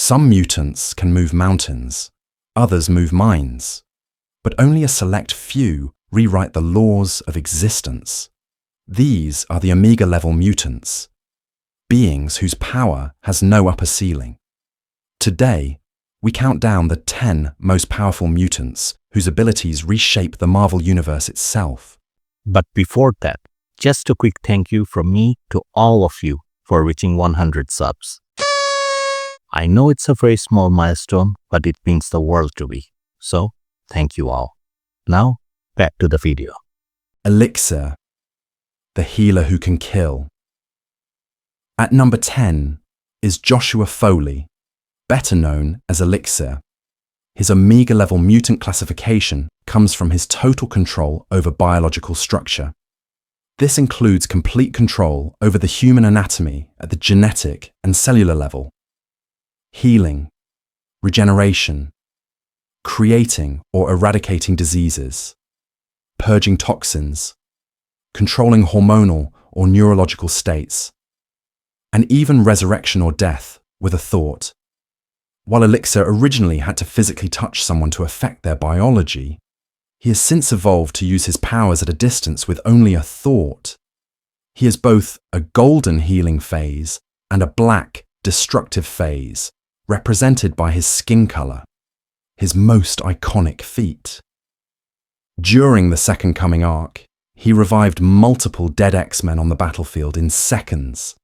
Some mutants can move mountains, others move minds, but only a select few rewrite the laws of existence. These are the Omega-level mutants, beings whose power has no upper ceiling. Today, we count down the 10 most powerful mutants whose abilities reshape the Marvel Universe itself. But before that, just a quick thank you from me to all of you for reaching 100 subs. I know it's a very small milestone, but it means the world to me. So, thank you all. Now, back to the video. Elixir, the healer who can kill. At number 10 is Joshua Foley, better known as Elixir. His Omega-level mutant classification comes from his total control over biological structure. This includes complete control over the human anatomy at the genetic and cellular level, healing, regeneration, creating or eradicating diseases, purging toxins, controlling hormonal or neurological states, and even resurrection or death with a thought. While Elixir originally had to physically touch someone to affect their biology, he has since evolved to use his powers at a distance with only a thought. He has both a golden healing phase and a black, destructive phase, represented by his skin color, his most iconic feat. During the Second Coming arc, he revived multiple dead X-Men on the battlefield in seconds,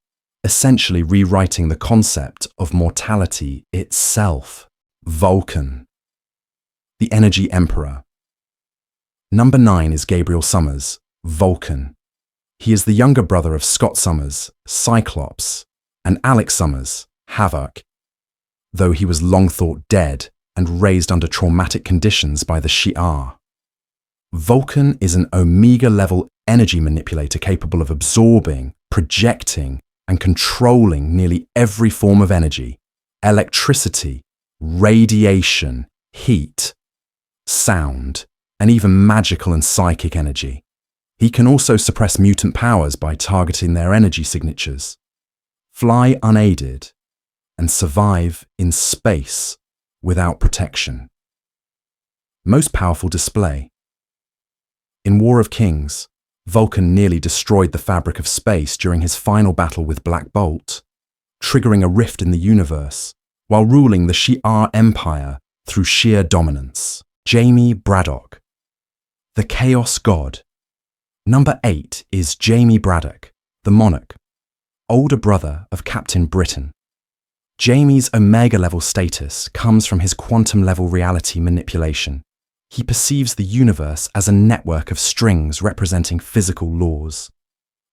essentially rewriting the concept of mortality itself. Vulcan, the Energy Emperor. Number 9 is Gabriel Summers, Vulcan. He is the younger brother of Scott Summers, Cyclops, and Alex Summers, Havoc, though he was long thought dead and raised under traumatic conditions by the Shi'ar. Vulcan is an Omega-level energy manipulator capable of absorbing, projecting, and controlling nearly every form of energy: electricity, radiation, heat, sound, and even magical and psychic energy. He can also suppress mutant powers by targeting their energy signatures, fly unaided, and survive in space without protection. Most powerful display. In War of Kings, Vulcan nearly destroyed the fabric of space during his final battle with Black Bolt, triggering a rift in the universe, while ruling the Shi'ar Empire through sheer dominance. Jamie Braddock, the Chaos God. Number 8 is Jamie Braddock, the Monarch, older brother of Captain Britain. Jamie's Omega-level status comes from his quantum-level reality manipulation. He perceives the universe as a network of strings representing physical laws,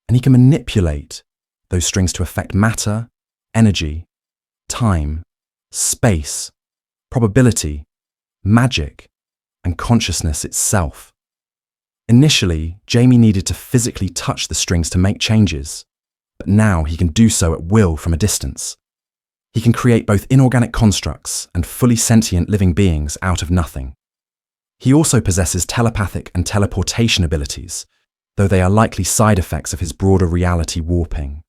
and he can manipulate those strings to affect matter, energy, time, space, probability, magic, and consciousness itself. Initially, Jamie needed to physically touch the strings to make changes, but now he can do so at will from a distance. He can create both inorganic constructs and fully sentient living beings out of nothing. He also possesses telepathic and teleportation abilities, though they are likely side effects of his broader reality warping.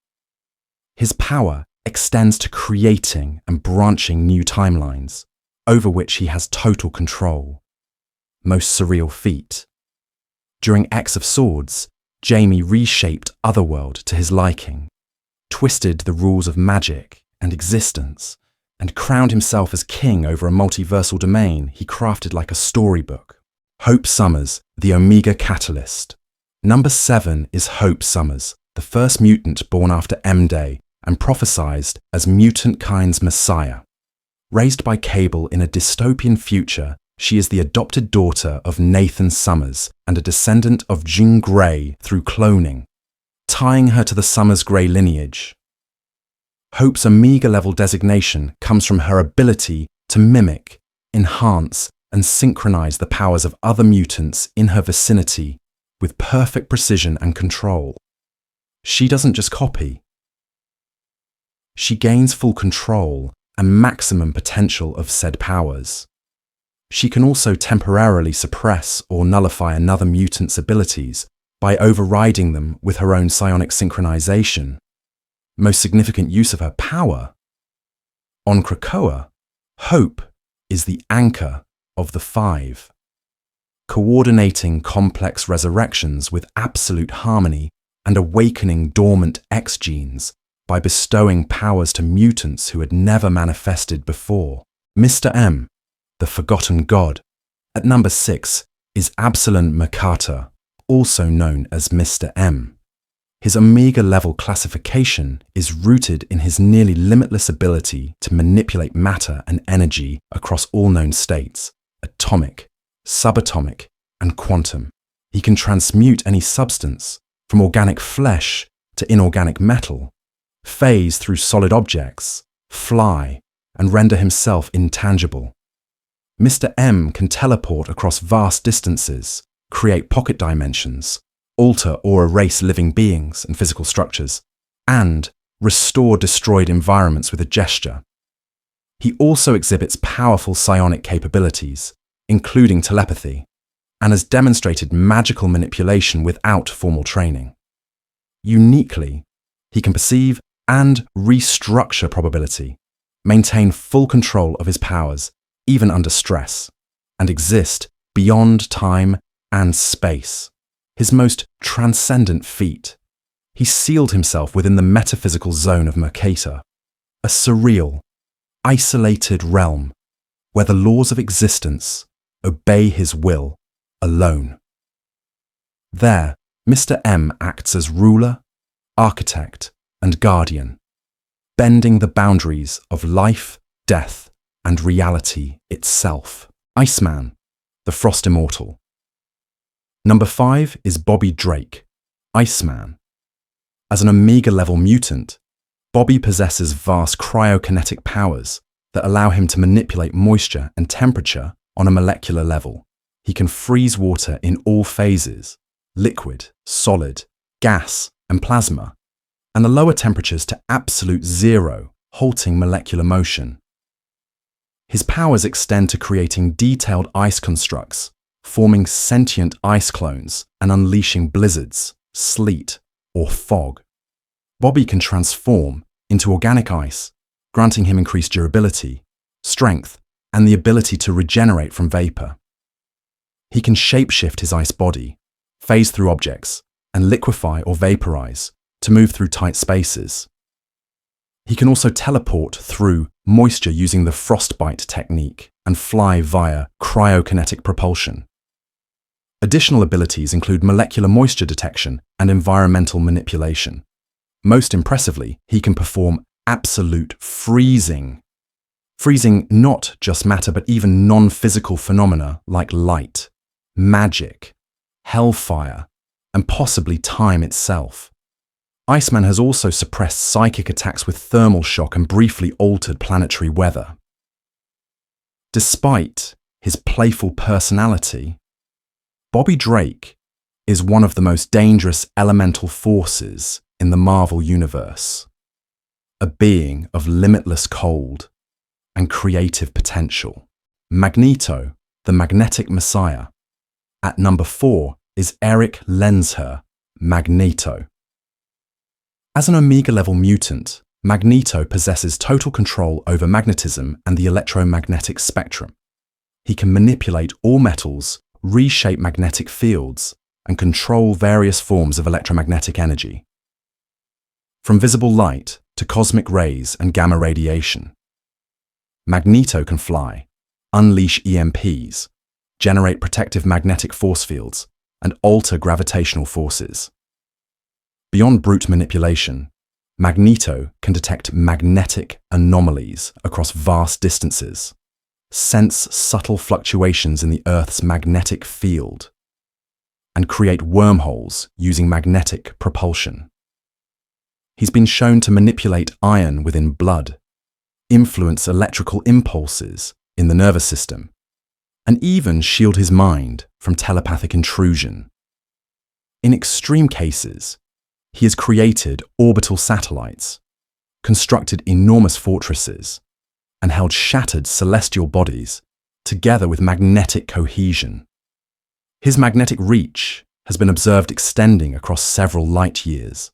His power extends to creating and branching new timelines, over which he has total control. Most surreal feat. During X of Swords, Jamie reshaped Otherworld to his liking, twisted the rules of magic and existence, and crowned himself as king over a multiversal domain he crafted like a storybook. Hope Summers, the Omega Catalyst. Number 7 is Hope Summers, the first mutant born after M-Day and prophesized as mutant kind's messiah. Raised by Cable in a dystopian future, she is the adopted daughter of Nathan Summers and a descendant of Jean Grey through cloning, tying her to the Summers Grey lineage. Hope's Omega-level designation comes from her ability to mimic, enhance, and synchronize the powers of other mutants in her vicinity with perfect precision and control. She doesn't just copy. She gains full control and maximum potential of said powers. She can also temporarily suppress or nullify another mutant's abilities by overriding them with her own psionic synchronization. Most significant use of her power? On Krakoa, hope is the anchor of the five, coordinating complex resurrections with absolute harmony and awakening dormant X genes by bestowing powers to mutants who had never manifested before. Mr. M, the forgotten god. At number 6 is Absalom Makata, also known as Mr. M. His Omega-level classification is rooted in his nearly limitless ability to manipulate matter and energy across all known states, atomic, subatomic, and quantum. He can transmute any substance, from organic flesh to inorganic metal, phase through solid objects, fly, and render himself intangible. Mr. M can teleport across vast distances, create pocket dimensions, alter or erase living beings and physical structures, and restore destroyed environments with a gesture. He also exhibits powerful psionic capabilities, including telepathy, and has demonstrated magical manipulation without formal training. Uniquely, he can perceive and restructure probability, maintain full control of his powers even under stress, and exist beyond time and space. His most transcendent feat, he sealed himself within the metaphysical zone of Mercator, a surreal, isolated realm where the laws of existence obey his will alone. There, Mr. M acts as ruler, architect, and guardian, bending the boundaries of life, death, and reality itself. Iceman, the Frost Immortal. Number 5 is Bobby Drake, Iceman. As an Omega-level mutant, Bobby possesses vast cryokinetic powers that allow him to manipulate moisture and temperature on a molecular level. He can freeze water in all phases, liquid, solid, gas, and plasma, and the lower temperatures to absolute zero, halting molecular motion. His powers extend to creating detailed ice constructs, forming sentient ice clones and unleashing blizzards, sleet, or fog. Bobby can transform into organic ice, granting him increased durability, strength, and the ability to regenerate from vapor. He can shapeshift his ice body, phase through objects, and liquefy or vaporize to move through tight spaces. He can also teleport through moisture using the frostbite technique and fly via cryokinetic propulsion. Additional abilities include molecular moisture detection and environmental manipulation. Most impressively, he can perform absolute freezing. Freezing not just matter but even non-physical phenomena like light, magic, hellfire, and possibly time itself. Iceman has also suppressed psychic attacks with thermal shock and briefly altered planetary weather. Despite his playful personality, Bobby Drake is one of the most dangerous elemental forces in the Marvel Universe, a being of limitless cold and creative potential. Magneto, the Magnetic Messiah. At number 4 is Eric Lensher, Magneto. As an Omega-level mutant, Magneto possesses total control over magnetism and the electromagnetic spectrum. He can manipulate all metals, reshape magnetic fields, and control various forms of electromagnetic energy. From visible light to cosmic rays and gamma radiation. Magneto can fly, unleash EMPs, generate protective magnetic force fields, and alter gravitational forces. Beyond brute manipulation, Magneto can detect magnetic anomalies across vast distances, sense subtle fluctuations in the Earth's magnetic field, and create wormholes using magnetic propulsion. He's been shown to manipulate iron within blood, influence electrical impulses in the nervous system, and even shield his mind from telepathic intrusion. In extreme cases, he has created orbital satellites, constructed enormous fortresses, and held shattered celestial bodies together with magnetic cohesion. His magnetic reach has been observed extending across several light years.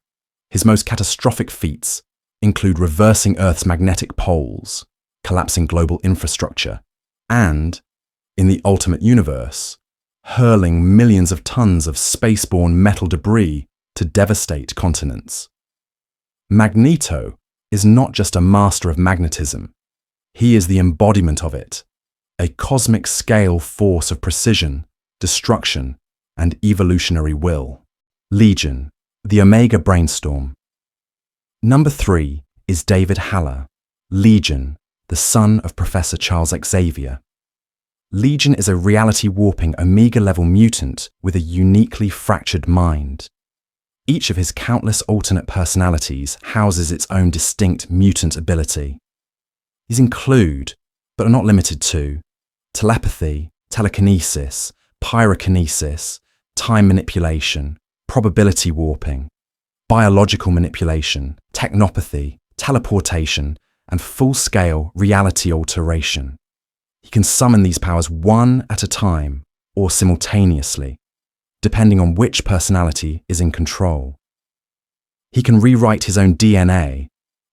His most catastrophic feats include reversing Earth's magnetic poles, collapsing global infrastructure, and, in the ultimate universe, hurling millions of tons of spaceborne metal debris to devastate continents. Magneto is not just a master of magnetism, he is the embodiment of it, a cosmic-scale force of precision, destruction, and evolutionary will. Legion, the Omega Brainstorm. Number 3 is David Haller, Legion, the son of Professor Charles Xavier. Legion is a reality-warping Omega-level mutant with a uniquely fractured mind. Each of his countless alternate personalities houses its own distinct mutant ability. These include, but are not limited to, telepathy, telekinesis, pyrokinesis, time manipulation, probability warping, biological manipulation, technopathy, teleportation, and full-scale reality alteration. He can summon these powers one at a time or simultaneously, depending on which personality is in control. He can rewrite his own DNA,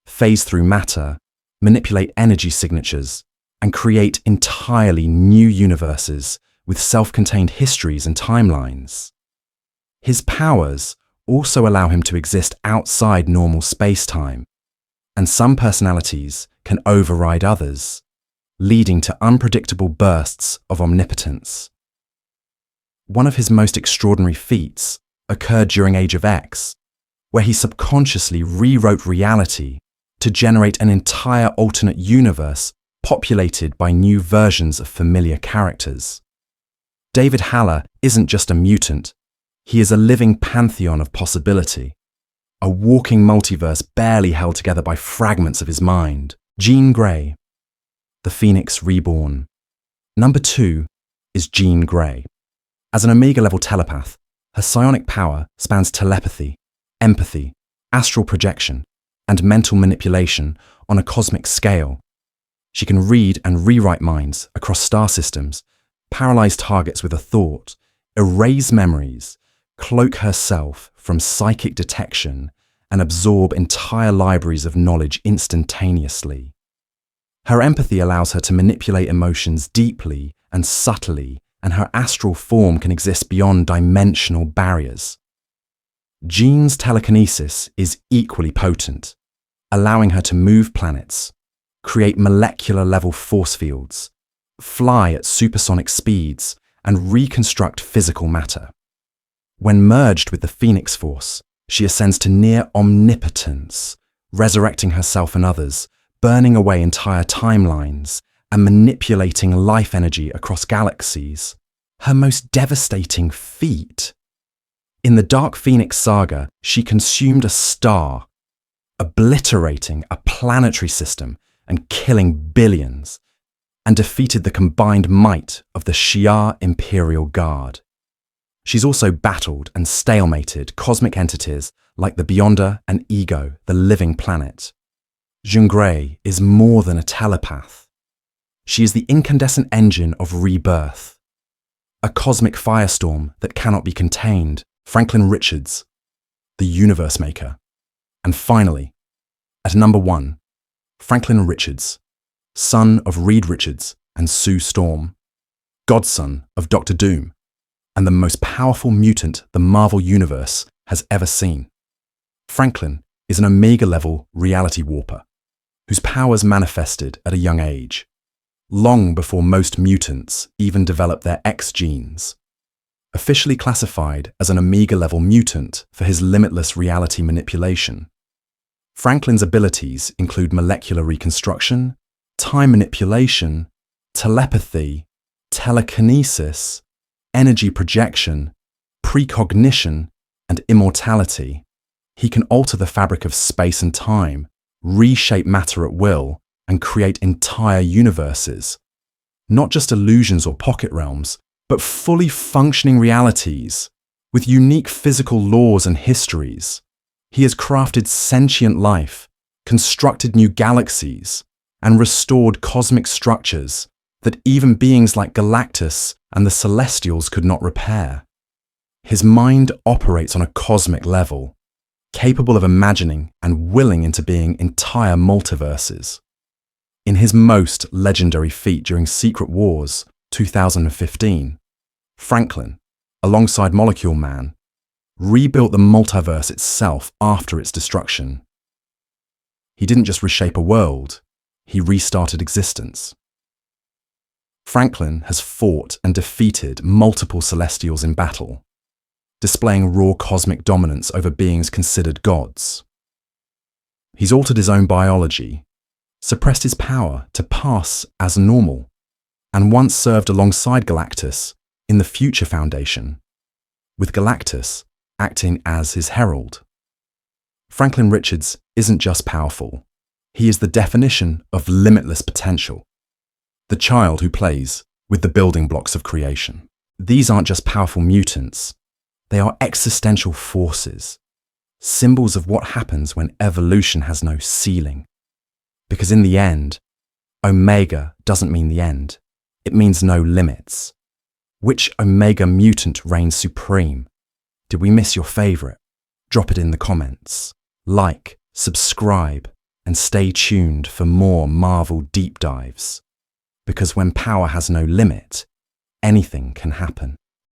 phase through matter, manipulate energy signatures, and create entirely new universes with self-contained histories and timelines. His powers also allow him to exist outside normal space-time, and some personalities can override others, leading to unpredictable bursts of omnipotence. One of his most extraordinary feats occurred during Age of X, where he subconsciously rewrote reality to generate an entire alternate universe populated by new versions of familiar characters. David Haller isn't just a mutant, he is a living pantheon of possibility, a walking multiverse barely held together by fragments of his mind. Jean Grey, the Phoenix Reborn. Number 2 is Jean Grey. As an Omega-level telepath, her psionic power spans telepathy, empathy, astral projection, and mental manipulation on a cosmic scale. She can read and rewrite minds across star systems, paralyze targets with a thought, erase memories, cloak herself from psychic detection, and absorb entire libraries of knowledge instantaneously. Her empathy allows her to manipulate emotions deeply and subtly, and her astral form can exist beyond dimensional barriers. Jean's telekinesis is equally potent, allowing her to move planets, create molecular-level force fields, fly at supersonic speeds, and reconstruct physical matter. When merged with the Phoenix Force, she ascends to near omnipotence, resurrecting herself and others, burning away entire timelines, and manipulating life energy across galaxies. Her most devastating feat. In the Dark Phoenix saga, she consumed a star, obliterating a planetary system and killing billions, and defeated the combined might of the Shi'ar Imperial Guard. She's also battled and stalemated cosmic entities like the Beyonder and Ego, the living planet. Jean Grey is more than a telepath. She is the incandescent engine of rebirth, a cosmic firestorm that cannot be contained. Franklin Richards, the universe maker. And finally, at number 1, Franklin Richards, son of Reed Richards and Sue Storm, godson of Dr. Doom, and the most powerful mutant the Marvel Universe has ever seen. Franklin is an Omega-level reality warper, whose powers manifested at a young age, long before most mutants even develop their X genes. Officially classified as an Omega-level mutant for his limitless reality manipulation, Franklin's abilities include molecular reconstruction, time manipulation, telepathy, telekinesis, energy projection, precognition, and immortality. He can alter the fabric of space and time, reshape matter at will, and create entire universes. Not just illusions or pocket realms, but fully functioning realities with unique physical laws and histories. He has crafted sentient life, constructed new galaxies, and restored cosmic structures that even beings like Galactus and the Celestials could not repair. His mind operates on a cosmic level, capable of imagining and willing into being entire multiverses. In his most legendary feat during Secret Wars 2015, Franklin, alongside Molecule Man, rebuilt the multiverse itself after its destruction. He didn't just reshape a world, he restarted existence. Franklin has fought and defeated multiple Celestials in battle, displaying raw cosmic dominance over beings considered gods. He's altered his own biology, suppressed his power to pass as normal, and once served alongside Galactus in the Future Foundation, with Galactus acting as his herald. Franklin Richards isn't just powerful, he is the definition of limitless potential, the child who plays with the building blocks of creation. These aren't just powerful mutants, they are existential forces, symbols of what happens when evolution has no ceiling. Because in the end, Omega doesn't mean the end, it means no limits. Which Omega mutant reigns supreme? Did we miss your favourite? Drop it in the comments. Like, subscribe, and stay tuned for more Marvel deep dives. Because when power has no limit, anything can happen.